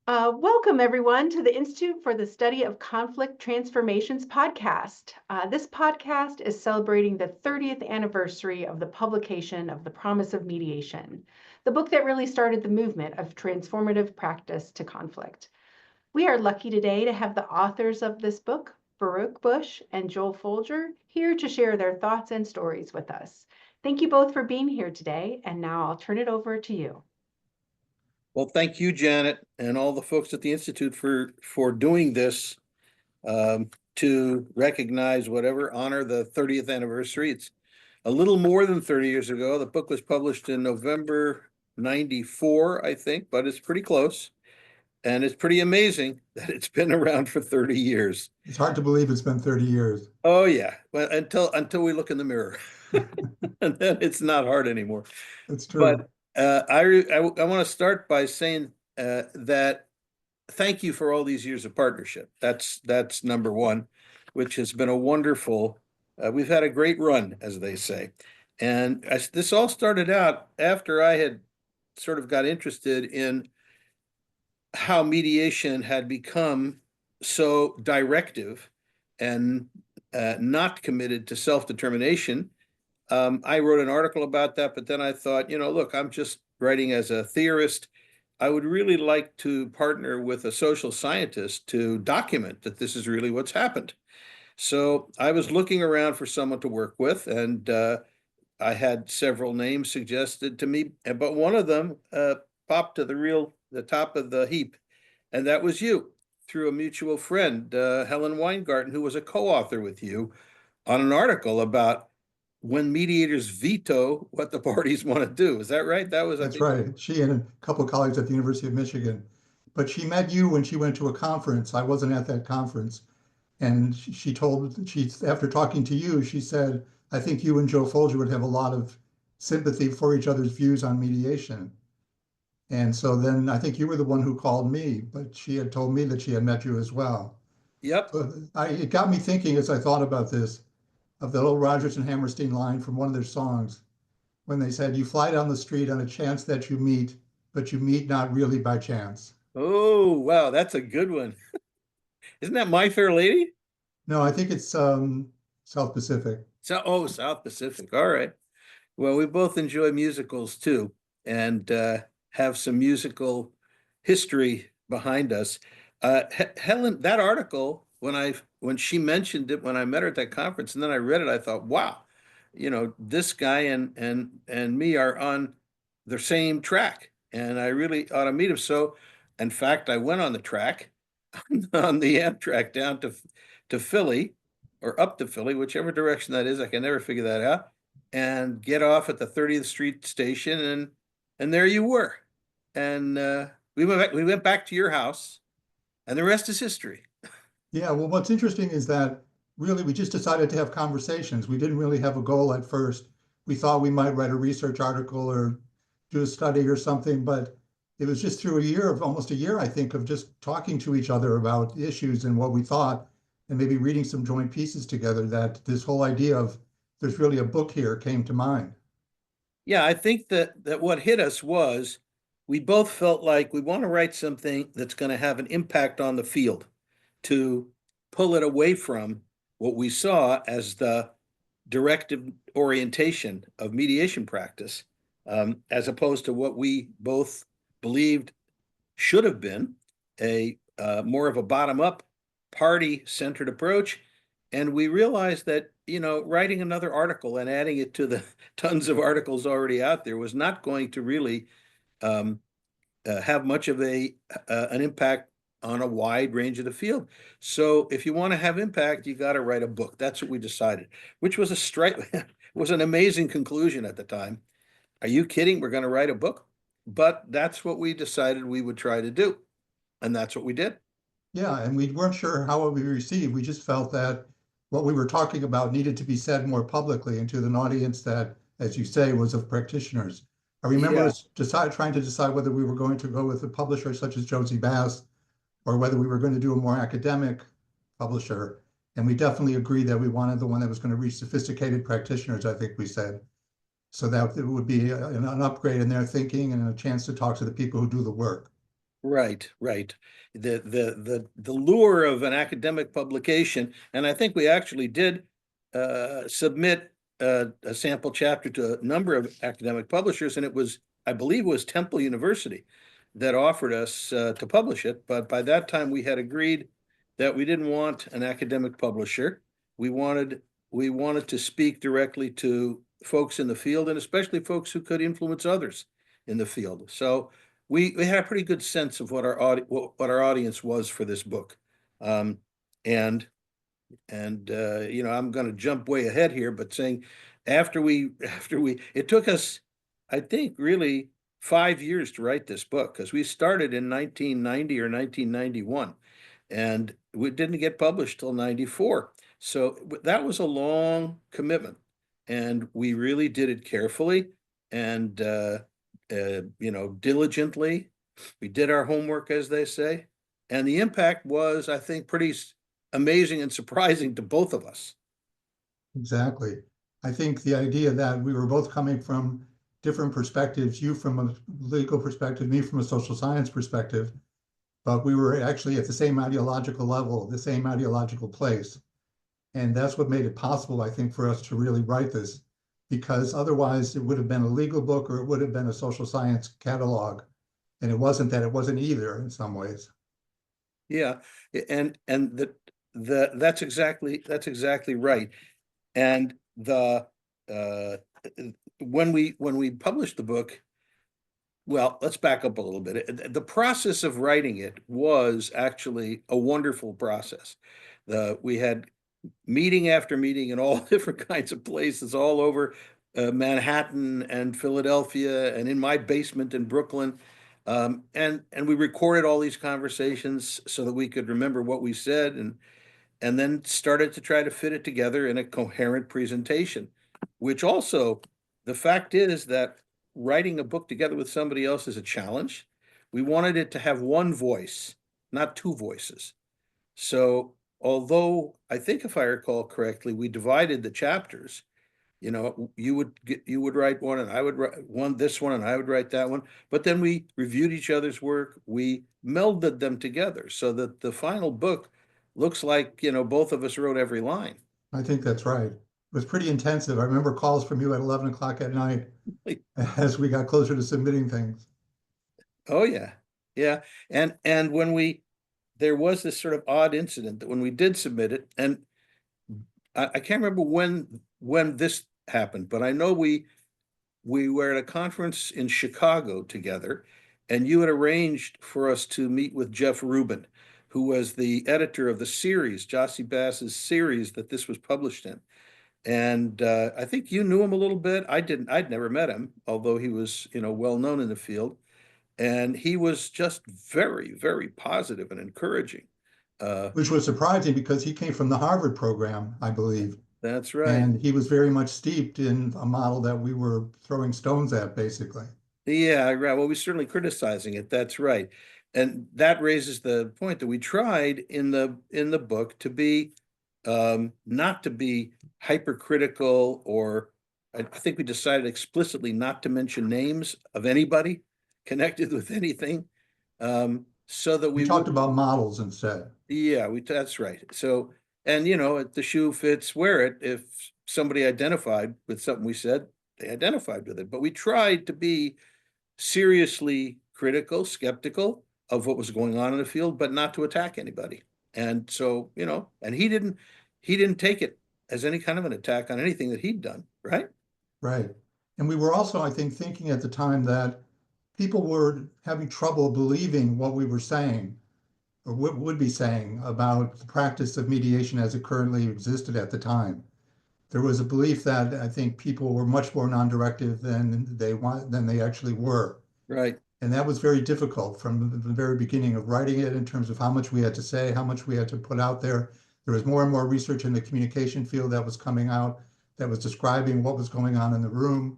Welcome, everyone, to the Institute for the Study of Conflict Transformations podcast. This podcast is celebrating the 30th anniversary of the publication of The Promise of Mediation, the book that really started the movement of transformative practice to conflict. We are lucky today to have the authors of this book, Baruch Bush and Joel Folger, here to share their thoughts and stories with us. Thank you both for being here today, and now I'll turn it over to you. Well, thank you, Janet, and all the folks at the Institute for doing this to recognize honor the 30th anniversary. It's a little more than 30 years ago. The book was published in November 94, I think, but it's pretty close. And it's pretty amazing that it's been around for 30 years. It's hard to believe it's been 30 years. Oh, yeah. Well, until we look in the mirror. And then it's not hard anymore. That's true. But I want to start by saying that thank you for all these years of partnership. That's number one, which has been a wonderful, we've had a great run, as they say. And this all started out after I had sort of got interested in how mediation had become so directive and not committed to self-determination. I wrote an article about that, but then I thought, look, I'm just writing as a theorist. I would really like to partner with a social scientist to document that this is really what's happened. So I was looking around for someone to work with, and I had several names suggested to me, but one of them popped to the top of the heap, and that was you, through a mutual friend, Helen Weingarten, who was a co-author with you on an article about when mediators veto what the parties want to do. Is that right? That's right. She and a couple of colleagues at the University of Michigan. But she met you when she went to a conference. I wasn't at that conference. And after talking to you, she said, I think you and Joe Folger would have a lot of sympathy for each other's views on mediation. And so then I think you were the one who called me, but she had told me that she had met you as well. Yep. So it got me thinking as I thought about this, of the little Rodgers and Hammerstein line from one of their songs, when they said, you fly down the street on a chance that you meet, but you meet not really by chance. Oh, wow, that's a good one. Isn't that My Fair Lady? No, I think it's South Pacific. South Pacific. All right. Well, we both enjoy musicals too, and have some musical history behind us. Helen, that article, when she mentioned it, when I met her at that conference, and then I read it, I thought, wow, this guy and me are on the same track, and I really ought to meet him. So, in fact, I went on the track on the Amtrak down to Philly, or up to Philly, whichever direction that is. I can never figure that out, and get off at the 30th Street station, and there you were. And we went back to your house, and the rest is history. Yeah, well, what's interesting is that really we just decided to have conversations. We didn't really have a goal at first. We thought we might write a research article or do a study or something, but it was just through almost a year, I think, of just talking to each other about issues and what we thought, and maybe reading some joint pieces together, that this whole idea of there's really a book here came to mind. Yeah, I think that what hit us was we both felt like we want to write something that's going to have an impact on the field, to pull it away from what we saw as the directive orientation of mediation practice, as opposed to what we both believed should have been a more of a bottom-up, party-centered approach. And we realized that, writing another article and adding it to the tons of articles already out there was not going to really have much of an impact on a wide range of the field. So if you want to have impact, you got to write a book. That's what we decided, which was was an amazing conclusion at the time. Are you kidding? We're going to write a book? But that's what we decided we would try to do. And that's what we did. Yeah, and we weren't sure how it would be received. We just felt that what we were talking about needed to be said more publicly and to an audience that, as you say, was of practitioners. I remember us trying to decide whether we were going to go with a publisher such as Josie Bass, or whether we were going to do a more academic publisher. And we definitely agreed that we wanted the one that was going to reach sophisticated practitioners, I think we said. So that it would be an upgrade in their thinking and a chance to talk to the people who do the work. Right, right. The lure of an academic publication, and I think we actually did submit a sample chapter to a number of academic publishers, and it was, I believe it was Temple University that offered us to publish it. But by that time, we had agreed that we didn't want an academic publisher. We wanted to speak directly to folks in the field, and especially folks who could influence others in the field. So we had a pretty good sense of what our audience was for this book. Um, and you know, I'm going to jump way ahead here, but saying it took us, I think, really 5 years to write this book, because we started in 1990 or 1991, and we didn't get published till 94. So that was a long commitment, and we really did it carefully and you know, diligently. We did our homework, as they say, and the impact was, I think, pretty amazing and surprising to both of us. Exactly. I think the idea that we were both coming from different perspectives, you from a legal perspective, me from a social science perspective, but we were actually at the same ideological level, the same ideological place. And that's what made it possible, I think, for us to really write this, because otherwise it would have been a legal book or it would have been a social science catalog. And it wasn't that, it wasn't either in some ways. Yeah, and that's exactly right. And when we published the book, well, let's back up a little bit. The process of writing it was actually a wonderful process. We had meeting after meeting in all different kinds of places all over Manhattan and Philadelphia, and in my basement in Brooklyn. And we recorded all these conversations so that we could remember what we said, and then started to try to fit it together in a coherent presentation, which also, the fact is that writing a book together with somebody else is a challenge. We wanted it to have one voice, not two voices. So although I think, if I recall correctly, we divided the chapters, you know, you would write one and I would write this one and I would write that one, but then we reviewed each other's work. We melded them together so that the final book looks like, you know, both of us wrote every line. I think that's right. It was pretty intensive. I remember calls from you at 11 o'clock at night as we got closer to submitting things. Oh yeah. Yeah. And there was this sort of odd incident that when we did submit it, and I can't remember when this happened, but I know we were at a conference in Chicago together, and you had arranged for us to meet with Jeff Rubin, who was the editor of the series, Jossie Bass's series that this was published in. And I think you knew him a little bit. I didn't. I'd never met him, although he was, you know, well known in the field. And he was just very, very positive and encouraging. Which was surprising because he came from the Harvard program, I believe. That's right. And he was very much steeped in a model that we were throwing stones at, basically. Yeah, right. Well, we're certainly criticizing it. That's right. And that raises the point that we tried in the book to be not to be hypercritical, or I think we decided explicitly not to mention names of anybody connected with anything, so that We talked about models instead. Yeah, that's right. So, and you know, if the shoe fits, wear it. If somebody identified with something we said, they identified with it. But we tried to be seriously critical, skeptical of what was going on in the field, but not to attack anybody. And so, you know, and he didn't take it as any kind of an attack on anything that he'd done, right? Right. And we were also, I think, thinking at the time that people were having trouble believing what we were saying or would be saying about the practice of mediation as it currently existed at the time. There was a belief that I think people were much more non-directive than they actually were. Right. And that was very difficult from the very beginning of writing it, in terms of how much we had to say, how much we had to put out there. There was more and more research in the communication field that was coming out that was describing what was going on in the room,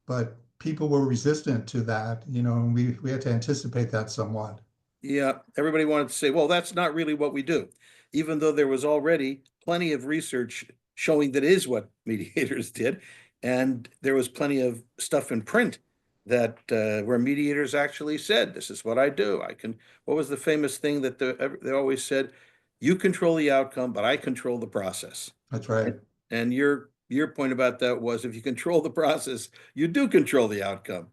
but people were resistant to that, you know, and we had to anticipate that somewhat. Yeah, everybody wanted to say, well, that's not really what we do, even though there was already plenty of research showing that is what mediators did. And there was plenty of stuff in print that where mediators actually said, "This is what I do. What was the famous thing that they always said? You control the outcome, but I control the process." That's right. And your point about that was, if you control the process, you do control the outcome.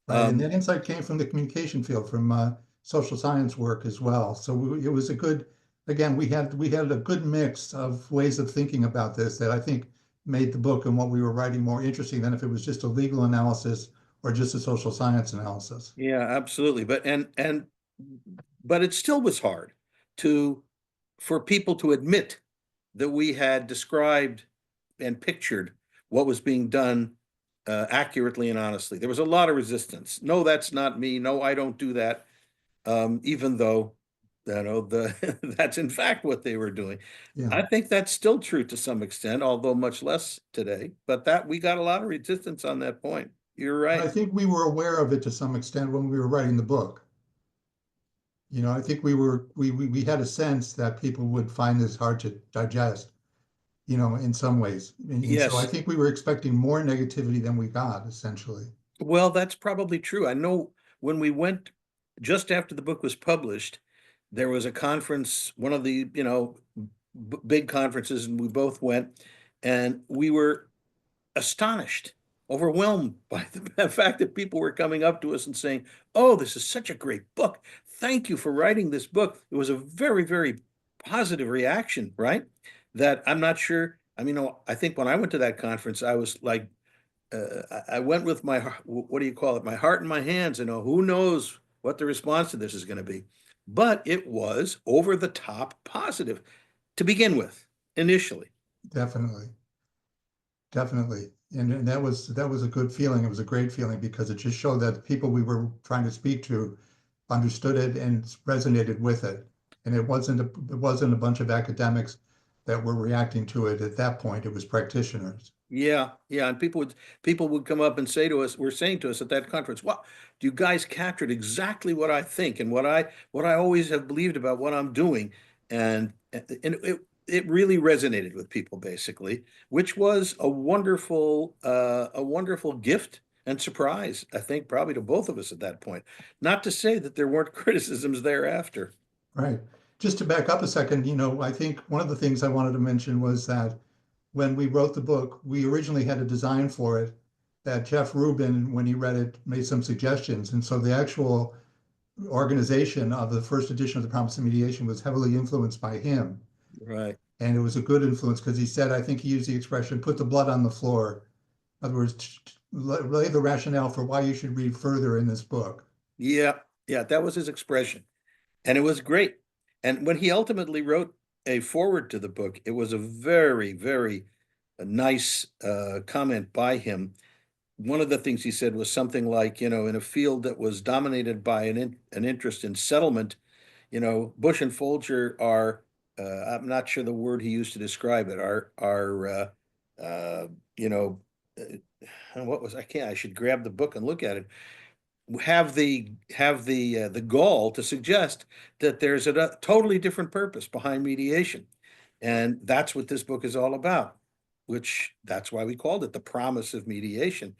Right, and that insight came from the communication field, from social science work as well. So it was a good, again, we had a good mix of ways of thinking about this that I think made the book and what we were writing more interesting than if it was just a legal analysis or just a social science analysis. Yeah, absolutely. But it still was hard for people to admit that we had described and pictured what was being done accurately and honestly. There was a lot of resistance. No, that's not me. No, I don't do that. Even though, that's in fact what they were doing. Yeah, I think that's still true to some extent, although much less today. But that we got a lot of resistance on that point. You're and I right. think we were aware of it to some extent when we were writing the book. I think we had a sense that people would find this hard to digest, in some ways. And so I Yes. think we were expecting more negativity than we got, essentially. Well, that's probably true. I know when we went just after the book was published, there was a conference, one of the, big conferences, and we both went, and we were astonished, overwhelmed by the fact that people were coming up to us and saying, "Oh, this is such a great book. Thank you for writing this book." It was a very, very positive reaction, right? That I'm not sure. I mean, I think when I went to that conference, I was like, I went with what do you call it? My heart in my hands. Who knows what the response to this is going to be. But it was over the top positive to begin with, initially. Definitely, definitely. And that was a good feeling. It was a great feeling because it just showed that the people we were trying to speak to understood it and resonated with it. And it wasn't a bunch of academics that were reacting to it at that point. It was practitioners. Yeah, yeah, and people would come up and say to us, were saying to us at that conference, "Wow, you guys captured exactly what I think and what I always have believed about what I'm doing," and it really resonated with people basically, which was a wonderful gift and surprise, I think, probably to both of us at that point. Not to say that there weren't criticisms thereafter. Right. Just to back up a second, I think one of the things I wanted to mention was that when we wrote the book, we originally had a design for it that Jeff Rubin, when he read it, made some suggestions. And so the actual organization of the first edition of the Promise of Mediation was heavily influenced by him. Right. And it was a good influence because he said, I think he used the expression, put the blood on the floor. In other words, lay the rationale for why you should read further in this book. Yeah, yeah, that was his expression. And it was great. And when he ultimately wrote a foreword to the book, it was a very, very nice comment by him. One of the things he said was something like, in a field that was dominated by an interest in settlement, Bush and Folger are, I'm not sure the word he used to describe it, you know, I should grab the book and look at it, have the gall to suggest that there's a totally different purpose behind mediation, and that's what this book is all about. Which that's why we called it the Promise of Mediation.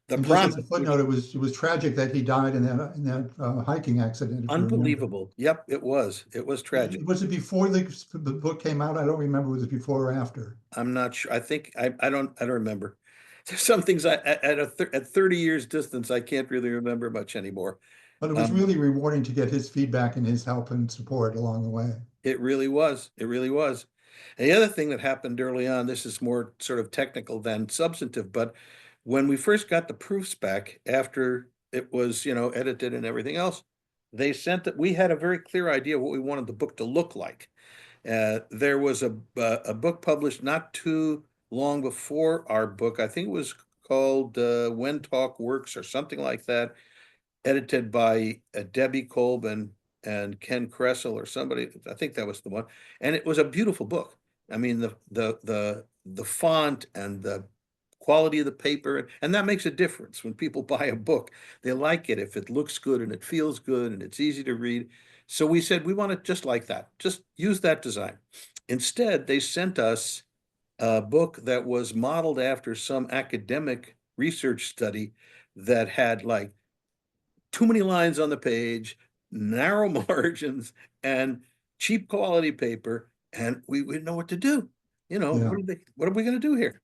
The And just as promise, a which footnote, it was tragic that he died in that hiking accident, if you remember. unbelievable. Yep, it was. It was tragic. Was it before the book came out? I don't remember. Was it before or after? I'm not sure. I think I don't remember. There's some things at 30 years distance I can't really remember much anymore. But it was Um, really rewarding to get his feedback and his help and support along the way. It really was. It really was. And the other thing that happened early on, this is more sort of technical than substantive, but when we first got the proofs back after it was, edited and everything else, they sent that we had a very clear idea what we wanted the book to look like. There was a book published not too long before our book. I think it was called When Talk Works or something like that, edited by Debbie Kolb and Ken Kressel or somebody. I think that was the one, and it was a beautiful book. I mean, the font and the quality of the paper, and that makes a difference when people buy a book. They like it if it looks good and it feels good and it's easy to read. So we said we want it just like that. Just use that design. Instead, they sent us a book that was modeled after some academic research study that had like too many lines on the page, narrow margins, and cheap quality paper, and we didn't know what to do. You know, Yeah. what are we going to do here?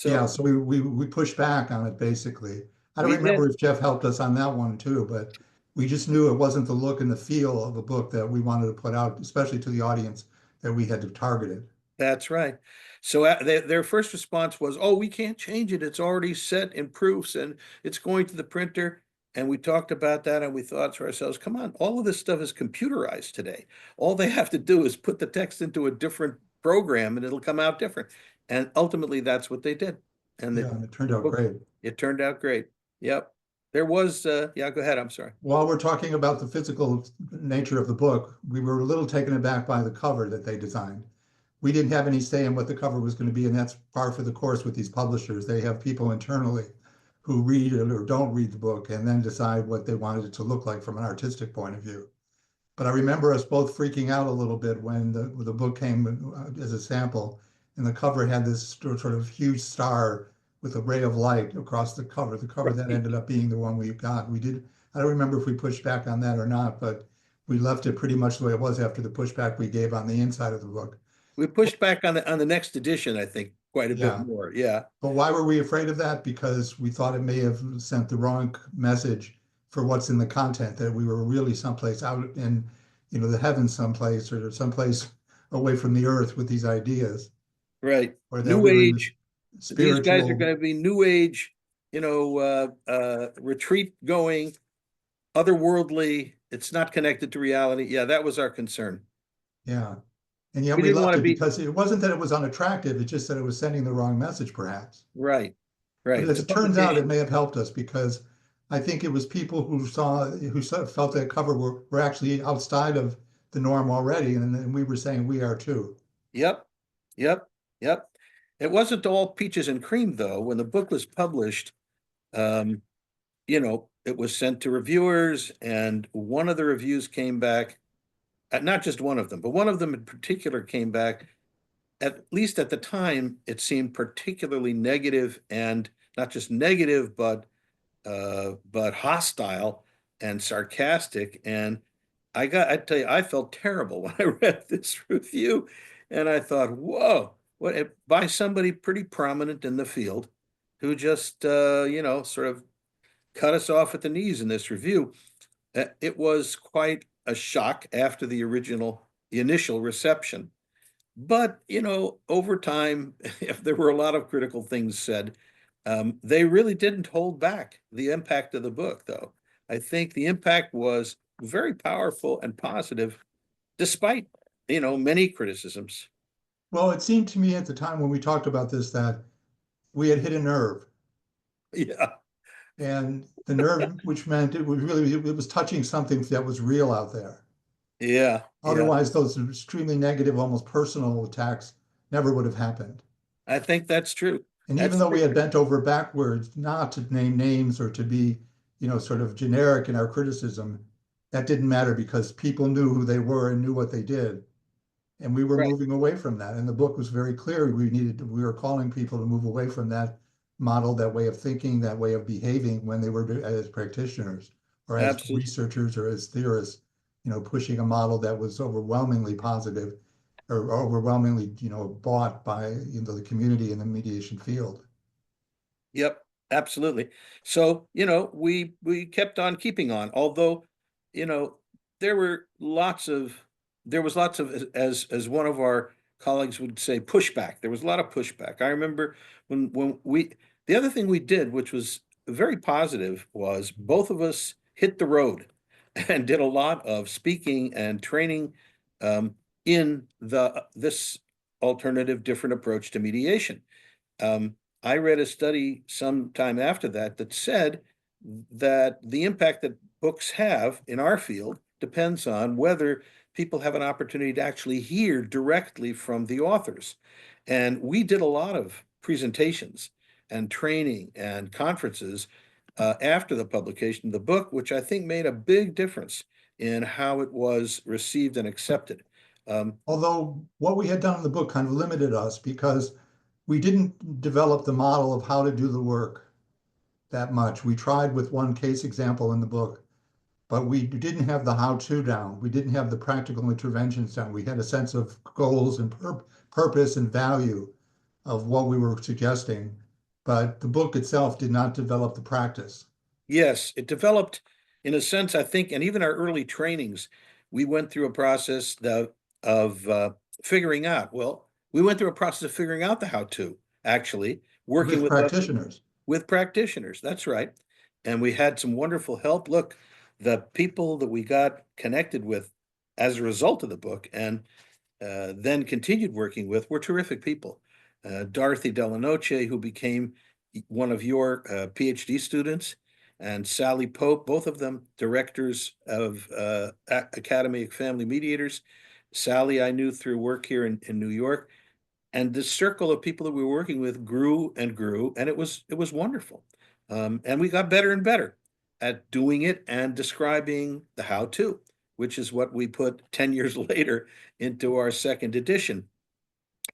Yeah, So so we pushed back on it basically. I don't we remember did. if Jeff helped us on that one too, but we just knew it wasn't the look and the feel of a book that we wanted to put out, especially to the audience that we had targeted. That's right. So their first response was, "Oh, we can't change it. It's already set in proofs, and it's going to the printer." And we talked about that, and we thought to ourselves, "Come on, all of this stuff is computerized today. All they have to do is put the text into a different program, and it'll come out different." And ultimately, that's what they did. And Yeah, and it turned the out book, great. it turned out great. Yep. There was, yeah. Go ahead. I'm sorry. While we're talking about the physical nature of the book, we were a little taken aback by the cover that they designed. We didn't have any say in what the cover was going to be, and that's par for the course with these publishers. They have people internally who read it or don't read the book and then decide what they wanted it to look like from an artistic point of view. But I remember us both freaking out a little bit when the book came as a sample, and the cover had this sort of huge star with a ray of light across the cover. The cover that ended up being the one we got. We did. I don't remember if we pushed back on that or not, but we left it pretty much the way it was after the pushback we gave on the inside of the book. We pushed back on the next edition, I think, quite a bit Yeah. more. Yeah. But why were we afraid of that? Because we thought it may have sent the wrong message for what's in the content, that we were really someplace out in, the heavens someplace or someplace away from the earth with these ideas, Right. or that New we were in this Age. These guys are spiritual, going to be New Age, retreat going, otherworldly. It's not connected to reality. Yeah, that was our concern. yeah. And yet We we didn't want left to it be because it wasn't that it was unattractive, it's just that it was sending the wrong message, perhaps. right. But Right. It's as a it turns out, it publication. may have helped us because I think it was people felt that cover were actually outside of the norm already, and we were saying we are too. Yep. Yep. Yep. It wasn't all peaches and cream, though. When the book was published, um, it was sent to reviewers, and one of the reviews came back, not just one of them, but one of them in particular came back, at least at the time, it seemed particularly negative, and not just negative, but hostile and sarcastic. And I tell you, I felt terrible when I read this review, and I thought, whoa, what by somebody pretty prominent in the field who just sort of cut us off at the knees in this review. It was quite a shock after the initial reception. But, over time, if there were a lot of critical things said, they really didn't hold back the impact of the book, though. I think the impact was very powerful and positive, despite, many criticisms. Well, it seemed to me at the time when we talked about this that we had hit a nerve, Yeah, and the nerve, which meant it was touching something that was real out there. yeah, yeah. Otherwise, those extremely negative, almost personal attacks never would have happened. I think that's true. And even That's though we true. had bent over backwards not to name names or to be, sort of generic in our criticism, that didn't matter because people knew who they were and knew what they did. And we were Right. moving away from that. And the book was very clear. We were calling people to move away from that model, that way of thinking, that way of behaving when they were as practitioners or as Absolutely. researchers or as theorists, pushing a model that was overwhelmingly positive or overwhelmingly, bought by, the community in the mediation field. Yep, absolutely. So, we kept on keeping on, although, you know, there were lots of there was lots of, as one of our colleagues would say, pushback. There was a lot of pushback. I remember when we the other thing we did, which was very positive, was both of us hit the road and did a lot of speaking and training in this alternative, different approach to mediation. I read a study sometime after that that said that the impact that books have in our field depends on whether people have an opportunity to actually hear directly from the authors. And we did a lot of presentations and training and conferences after the publication of the book, which I think made a big difference in how it was received and accepted. Although what we had done in the book kind of limited us because we didn't develop the model of how to do the work. that much. We tried with one case example in the book, but we didn't have the how-to down. We didn't have the practical interventions down. We had a sense of goals and purpose and value of what we were suggesting, but the book itself did not develop the practice. Yes, it developed in a sense, I think, and even our early trainings, we went through a process of figuring out, well, we went through a process of figuring out the how-to, actually, working With with practitioners. with practitioners. That's right. And we had some wonderful help. Look, the people that we got connected with as a result of the book and then continued working with were terrific people. Dorothy Delanoche, who became one of your PhD students, and Sally Pope, both of them directors of Academy of Family Mediators. Sally, I knew through work here in New York. And this circle of people that we were working with grew, and it was wonderful. And we got better and better at doing it and describing the how-to, which is what we put 10 years later into our second edition,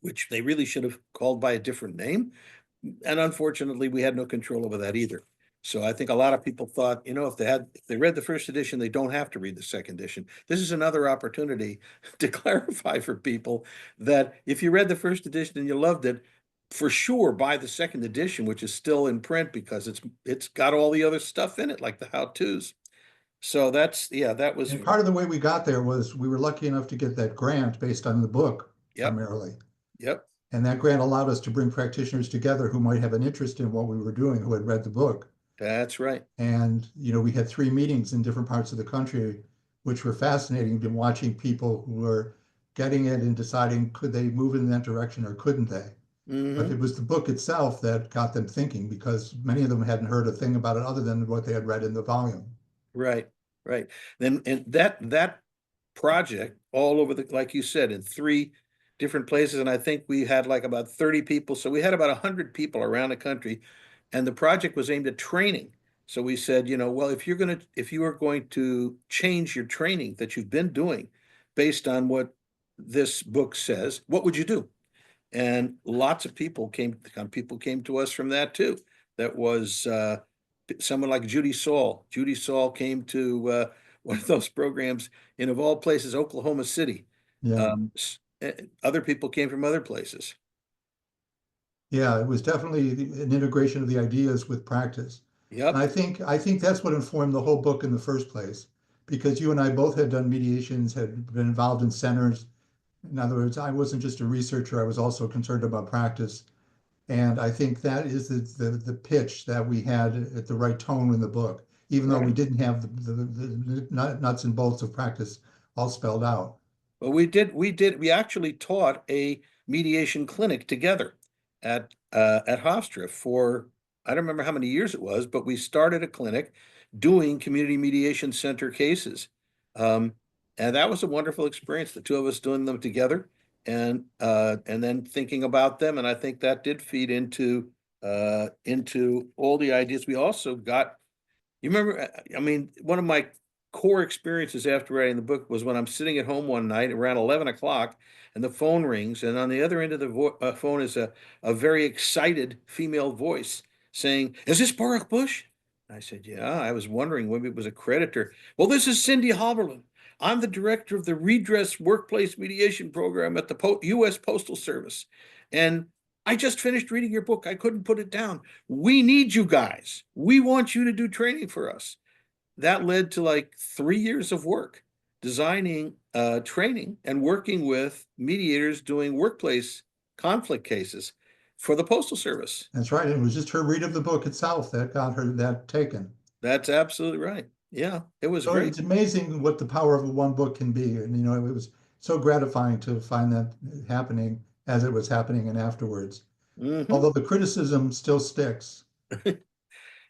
which they really should have called by a different name. And unfortunately, we had no control over that either. So I think a lot of people thought, if they read the first edition, they don't have to read the second edition. This is another opportunity to clarify for people that if you read the first edition and you loved it, for sure buy the second edition, which is still in print because it's got all the other stuff in it, like the how-tos. So that was. And part of the way we got there was we were lucky enough to get that grant based on the book Yep. primarily. Yep. And that grant allowed us to bring practitioners together who might have an interest in what we were doing, who had read the book. That's right. And, we had 3 meetings in different parts of the country, which were fascinating, been watching people who were getting it and deciding could they move in that direction or couldn't they? But it was the book itself that got them thinking because many of them hadn't heard a thing about it other than what they had read in the volume. Right. Then and that project all over like you said, in 3 different places, and I think we had like about 30 people. So we had about 100 people around the country, and the project was aimed at training. So we said, well, if you are going to change your training that you've been doing based on what this book says, what would you do? And lots of people came to us from that too. That was someone like Judy Saul. Judy Saul came to one of those programs in, of all places, Oklahoma City. Yeah. Other people came from other places. Yeah, it was definitely an integration of the ideas with practice. Yep. And I think that's what informed the whole book in the first place, because you and I both had done mediations, had been involved in centers. In other words, I wasn't just a researcher, I was also concerned about practice. And I think that is the pitch that we had at the right tone in the book, even though we didn't have the nuts and bolts of practice all spelled out. Well, we actually taught a mediation clinic together at Hofstra for, I don't remember how many years it was, but we started a clinic doing community mediation center cases. And that was a wonderful experience, the two of us doing them together and then thinking about them. And I think that did feed into all the ideas. We also got, you remember, I mean, one of my core experiences after writing the book was when I'm sitting at home one night around 11 o'clock and the phone rings, and on the other end of the phone is a very excited female voice saying, "Is this Baruch Bush?" I said, "Yeah." I was wondering maybe it was a creditor. "Well, this is Cindy Haberlin. I'm the director of the Redress Workplace Mediation Program at the U.S. Postal Service. And I just finished reading your book. I couldn't put it down. We need you guys. We want you to do training for us." That led to like 3 years of work designing training and working with mediators doing workplace conflict cases for the Postal Service. That's right. It was just her read of the book itself that got her that taken. That's absolutely right. Yeah, it was So great. it's amazing what the power of one book can be. And, it was so gratifying to find that happening as it was happening and afterwards. Although the criticism still sticks.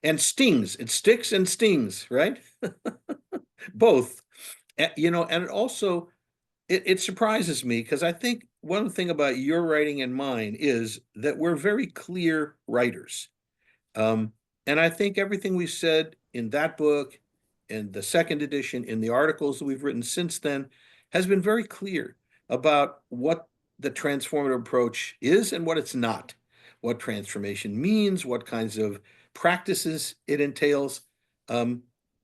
And stings. It sticks and stings, right? Both. And it also, it surprises me because I think one thing about your writing and mine is that we're very clear writers. And I think everything we said in that book, in the second edition, in the articles that we've written since then, has been very clear about what the transformative approach is and what it's not, what transformation means, what kinds of practices it entails.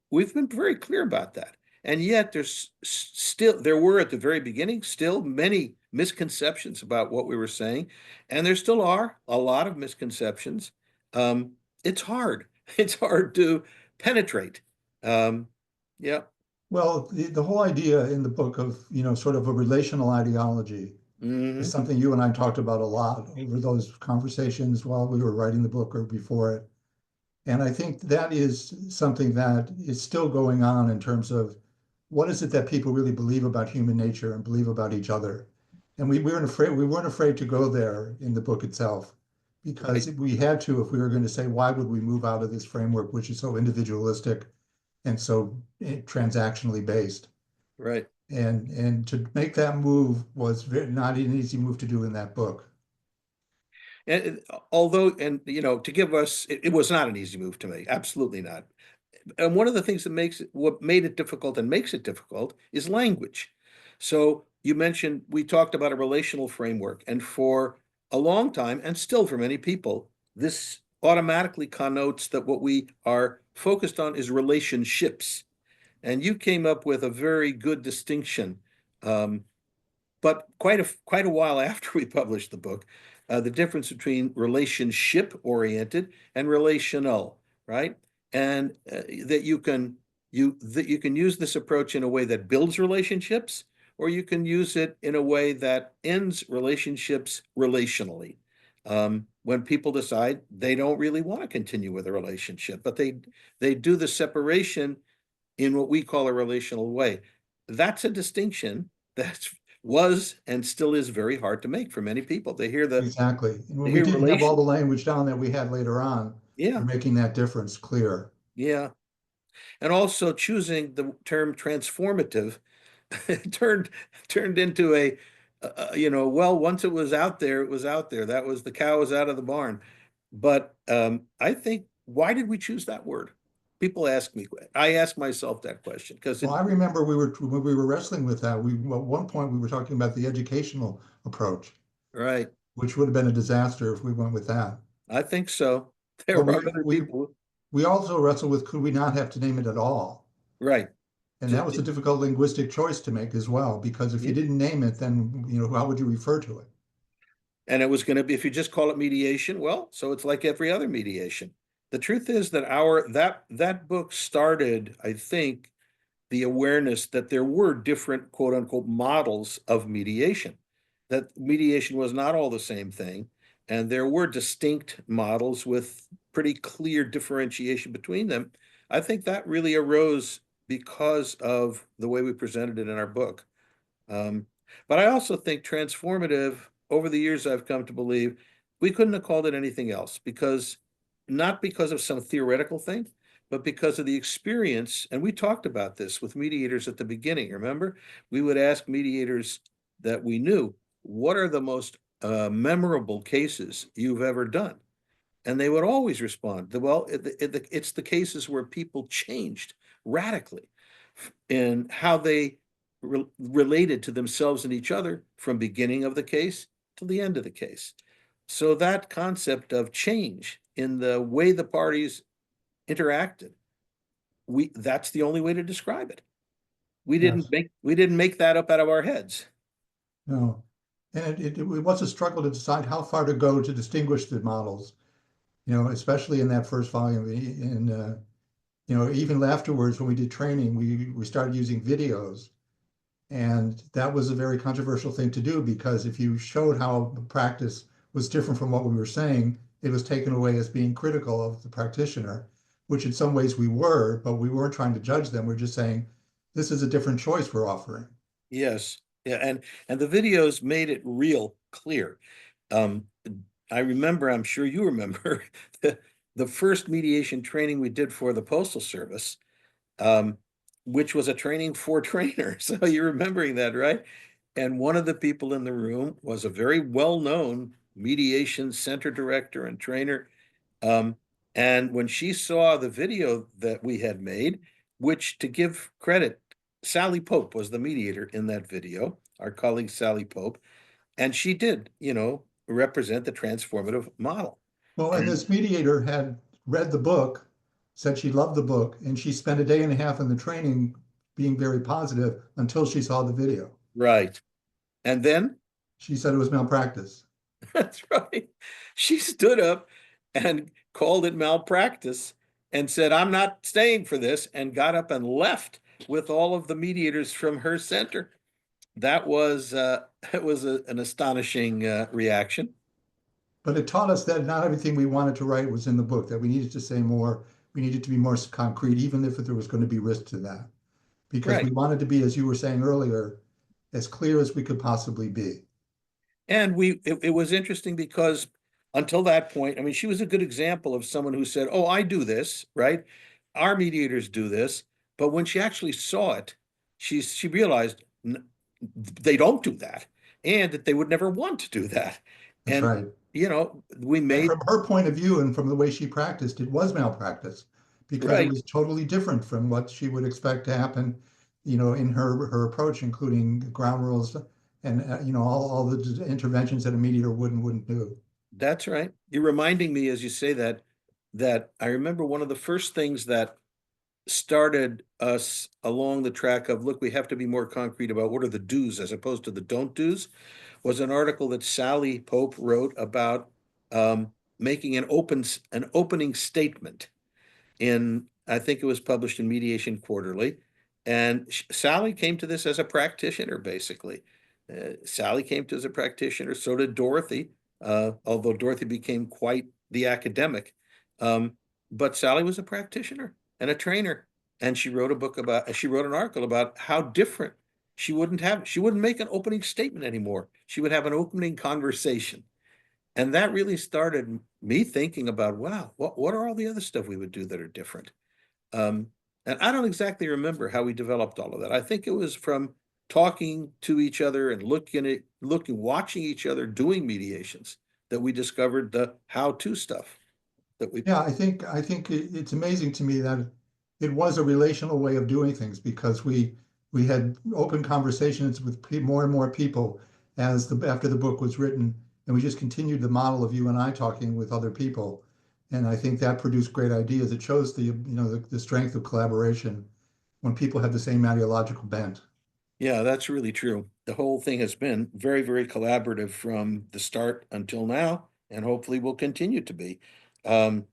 We've been very clear about that. And yet there were at the very beginning still many misconceptions about what we were saying. And there still are a lot of misconceptions. It's hard. It's hard to penetrate. Yeah. Well, the whole idea in the book of, sort of a relational ideology is Mm-hmm. something you and I talked about a lot over those conversations while we were writing the book or before it. And I think that is something that is still going on in terms of what is it that people really believe about human nature and believe about each other. And we weren't afraid to go there in the book itself, because Right. we had to, if we were going to say, why would we move out of this framework, which is so individualistic and so transactionally based? Right. And to make that move was not an easy move to do in that book. And although, and to give us, it was not an easy move to make. Absolutely not. And one of the things that what made it difficult and makes it difficult is language. So you mentioned, we talked about a relational framework, and for a long time, and still for many people, this automatically connotes that what we are focused on is relationships. And you came up with a very good distinction. But quite a while after we published the book, the difference between relationship oriented and relational, right? And that you can use this approach in a way that builds relationships, or you can use it in a way that ends relationships relationally. When people decide they don't really want to continue with a relationship, but they do the separation in what we call a relational way. That's a distinction that was and still is very hard to make for many people. Exactly. And They when we hear didn't have all relation. the language down that we had later on for Yeah, making that difference clear. yeah. And also choosing the term transformative turned turned into well, once it was out there, it was out there. That was, the cow was out of the barn. But I think, why did we choose that word? People ask me. I ask myself that question because Well, I remember when we were wrestling with that, at one point we were talking about the educational approach, right. which would have been a disaster if we went with that. I think so. There But are other people. we also wrestled with, could we not have to name it at all? Right. And that was a difficult linguistic choice to make as well, because if you Yeah. didn't name it, then how would you refer to it? And it was going to be, if you just call it mediation, well, so it's like every other mediation. The truth is that that book started, I think, the awareness that there were different quote unquote models of mediation, that mediation was not all the same thing. And there were distinct models with pretty clear differentiation between them. I think that really arose because of the way we presented it in our book. Um, but I also think transformative, over the years, I've come to believe we couldn't have called it anything else, because not because of some theoretical thing, but because of the experience. And we talked about this with mediators at the beginning. Remember, we would ask mediators that we knew, what are the most memorable cases you've ever done? And they would always respond, well, it's the cases where people changed radically in how they related to themselves and each other from beginning of the case to the end of the case. So that concept of change in the way the parties interacted, that's the only way to describe it. Yes. We didn't make that up out of our heads. No. And it was a struggle to decide how far to go to distinguish the models, especially in that first volume. And, even afterwards, when we did training, we started using videos. And that was a very controversial thing to do, because if you showed how the practice was different from what we were saying, it was taken away as being critical of the practitioner, which in some ways we were, but we weren't trying to judge them. We're just saying, this is a different choice we're offering. Yes. Yeah. And the videos made it real clear. Um, I remember, I'm sure you remember, the first mediation training we did for the Postal Service, um, which was a training for trainers. So you're remembering that, right? And one of the people in the room was a very well-known mediation center director and trainer. Um, and when she saw the video that we had made, which, to give credit, Sally Pope was the mediator in that video, our colleague Sally Pope, and she did, represent the transformative model. Well, and And this mediator had read the book, said she loved the book, and she spent a day and a half in the training being very positive until she saw the video. Right. And then She said it was malpractice. that's right. She stood up and called it malpractice and said, I'm not staying for this, and got up and left with all of the mediators from her center. That was it was an astonishing reaction. But it taught us that not everything we wanted to write was in the book, that we needed to say more, we needed to be more concrete, even if there was going to be risk to that. Because we Right. wanted to be, as you were saying earlier, as clear as we could possibly be. And it was interesting because until that point, I mean, she was a good example of someone who said, oh, I do this, right? Our mediators do this. But when she actually saw it, she realized they don't do that, and that they would never want to do that. That's And, right. we And made, from her point of view and from the way she practiced, it was malpractice because it right, was totally different from what she would expect to happen, in her approach, including ground rules and all the interventions that a mediator would and wouldn't do. that's right. You're reminding me as you say that, that I remember one of the first things that started us along the track of, look, we have to be more concrete about what are the do's as opposed to the don't do's, was an article that Sally Pope wrote about making an opening statement in, I think it was published in Mediation Quarterly. And Sally came to this as a practitioner, basically. Sally came to as a practitioner, so did Dorothy, although Dorothy became quite the academic. Um, but Sally was a practitioner and a trainer. And she wrote she wrote an article about how different she wouldn't make an opening statement anymore. She would have an opening conversation. And that really started me thinking about, wow, what are all the other stuff we would do that are different? Um, and I don't exactly remember how we developed all of that. I think it was from talking to each other and watching each other doing mediations that we discovered the how-to stuff that we, Yeah, I think it's amazing to me that it was a relational way of doing things because we had open conversations with more and more people after the book was written, and we just continued the model of you and I talking with other people, and I think that produced great ideas. It shows the strength of collaboration when people have the same ideological bent. yeah, that's really true. The whole thing has been very, very collaborative from the start until now, and hopefully will continue to be. Um,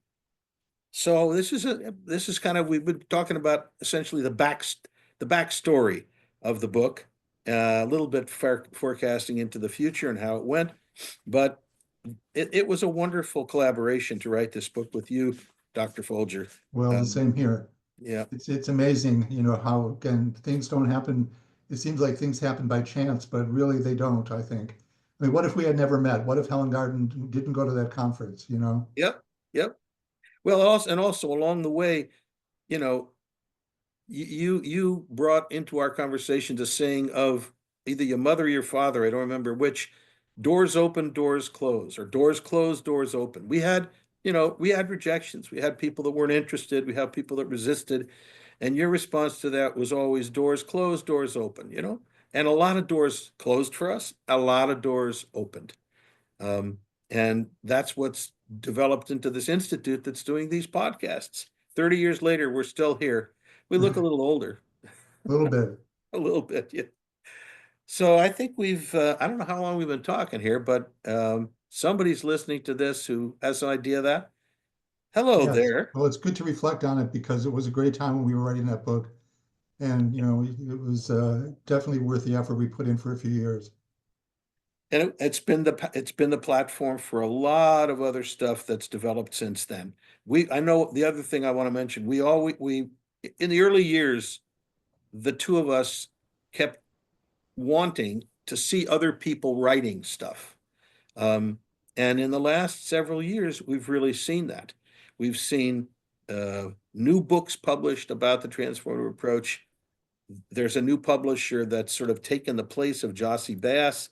So this is kind of, we've been talking about essentially the backstory of the book, a little bit forecasting into the future and how it went, but it was a wonderful collaboration to write this book with you, Dr. Folger. Well, the Um, same here. yeah, It's amazing, how again things don't happen. It seems like things happen by chance, but really they don't, I think. I mean, what if we had never met? What if Helen Garden didn't go to that conference, yep, yep. Well, also along the way, you know, you brought into our conversation the saying of either your mother or your father, I don't remember which, doors open, doors close, or doors close, doors open. We had rejections. We had people that weren't interested. We had people that resisted. And your response to that was always doors closed, doors open. And a lot of doors closed for us, a lot of doors opened. Um, and that's what's developed into this institute that's doing these podcasts. 30 years later, we're still here. We look a A little older, little bit. a little bit, yeah. So I think I don't know how long we've been talking here, but somebody's listening to this who has an idea of that. Hello Yes. there. Well, it's good to reflect on it because it was a great time when we were writing that book. And, it was definitely worth the effort we put in for a few years. And it's been the platform for a lot of other stuff that's developed since then. I know the other thing I want to mention, we in the early years, the two of us kept wanting to see other people writing stuff. Um, and in the last several years, we've really seen that. We've seen new books published about the transformative approach. There's a new publisher that's sort of taken the place of Jossie Bass.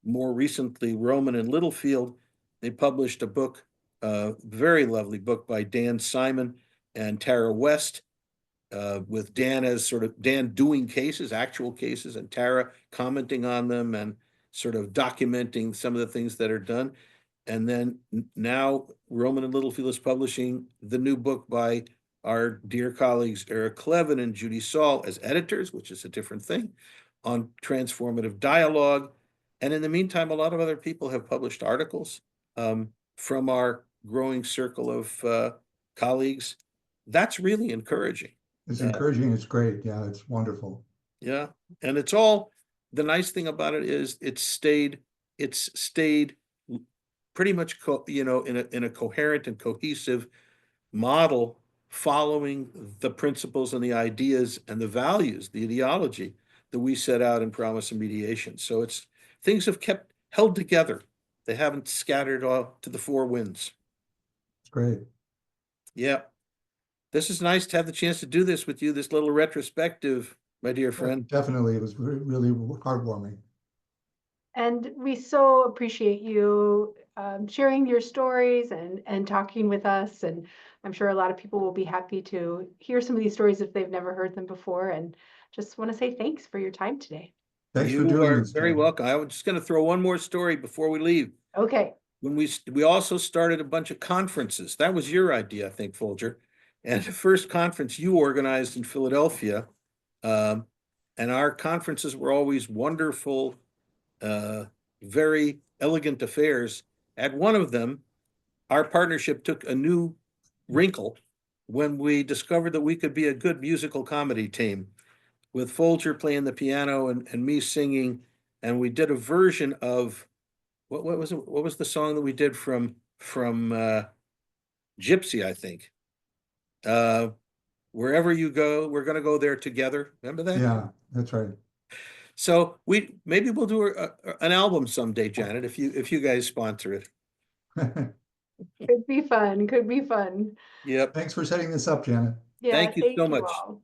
More recently, Roman and Littlefield, they published a book, very lovely book by Dan Simon and Tara West, with Dan as sort of Dan doing cases, actual cases, and Tara commenting on them and sort of documenting some of the things that are done. And then now Roman and Littlefield is publishing the new book by our dear colleagues Eric Clevin and Judy Saul as editors, which is a different thing, on transformative dialogue. And in the meantime, a lot of other people have published articles from our growing circle of colleagues. That's really encouraging. It's encouraging. It's great. Yeah, it's wonderful. Yeah, and it's all, the nice thing about it is it's stayed pretty much in a coherent and cohesive model, following the principles and the ideas and the values, the ideology that we set out in Promise of Mediation. So it's, things have kept held together. They haven't scattered off to the four winds. It's great. Yeah. This is nice to have the chance to do this with you, this little retrospective, my dear friend. Definitely. It was really heartwarming. And we so appreciate you sharing your stories and talking with us. And I'm sure a lot of people will be happy to hear some of these stories if they've never heard them before. And just want to say thanks for your time today. Thanks for You doing are this. very Jen. welcome. I was just going to throw one more story before we leave. Okay. When we also started a bunch of conferences. That was your idea, I think, Folger. And the first conference you organized in Philadelphia, and our conferences were always wonderful, very elegant affairs. At one of them, our partnership took a new wrinkle when we discovered that we could be a good musical comedy team, with Folger playing the piano and me singing. And we did a version of, what was it? What was the song that we did from Gypsy, I think? Wherever you go, we're going to go there together. Remember that? Yeah, that's right. So maybe we'll do an album someday, Janet, if you guys sponsor it. Could be fun. Could be fun. Yep. Thanks for setting this up, Janet. Yeah, Thank you so much. all.